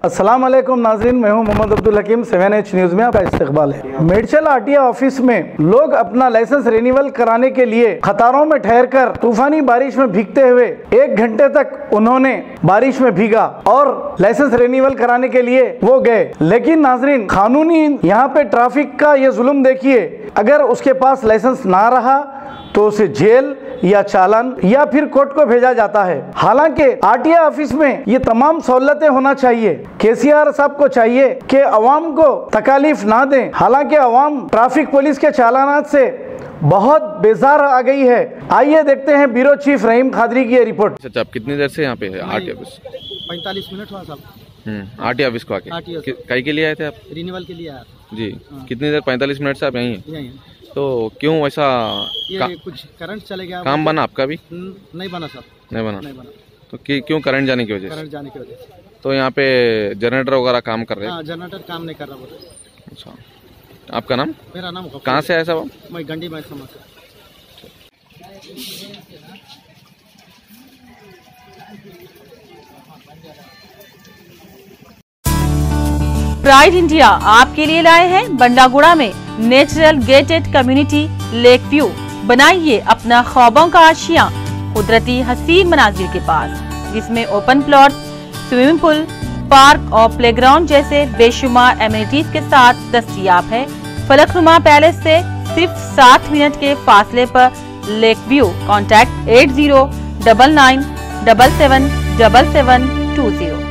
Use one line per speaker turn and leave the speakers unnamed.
अस्सलाम वालेकुम नाज़रीन, मैं हूं मोहम्मद अब्दुल हकीम। 7H न्यूज़ में आपका इस्तकबाल है। मेडचल आरटीओ ऑफिस में लोग अपना लाइसेंस रिन्यूअल कराने के लिए कतारों में ठहरकर तूफानी बारिश में भीगते हुए 1 घंटे तक उन्होंने बारिश में भीगा और लाइसेंस रिन्यूअल कराने के लिए वो गए। लेकिन नाज़रीन, कानूनी यहाँ पे ट्रैफिक का ये जुल्म देखिए, अगर उसके पास लाइसेंस ना रहा तो उसे जेल या चालान या फिर कोर्ट को भेजा जाता है। हालांकि आरटीओ ऑफिस में ये तमाम सहूलतें होना चाहिए। केसीआर साहब को चाहिए कि अवाम को तकालीफ ना दें। हालांकि अवाम ट्रैफिक पुलिस के चालानात से बहुत बेजार आ गई है। आइए देखते हैं ब्यूरो चीफ रहीम खादरी की ये रिपोर्ट।
अच्छा, आप कितनी देर से यहाँ पे है आरटीओ ऑफिस?
45 मिनट हुआ साहब।
आरटीओ ऑफिस को आके कई के लिए आए थे आप?
रिन्यूअल के लिए आया
जी। कितनी देर? 45 मिनट से आप यहीं हैं?
यहीं।
तो क्यों ऐसा?
कुछ करंट चले गया।
काम बना आपका भी?
नहीं बना सर। नहीं बना। तो
क्यों करंट जाने की वजह से?
करंट जाने की वजह से।
तो यहाँ पे जनरेटर वगैरह काम कर रहे हैं?
जनरेटर काम नहीं कर रहा बोले।
अच्छा, आपका नाम?
मेरा नाम
कहाँ से आया साहब?
मैं गंडी में समाज से।
प्राइड इंडिया आपके लिए लाए हैं बंडागुड़ा में natural gated community lake view. बनाइए अपना ख्वाबों का आशियां कुदरती हसीन मनाजिर के पास, जिसमें open plot, swimming pool, park और प्लेग्राउंड जैसे बेशुमार एमिनिटीज के साथ दस्तयाब है। फलकनुमा पैलेस से सिर्फ 7 मिनट के फासले पर लेक व्यू। कॉन्टैक्ट 8099777720।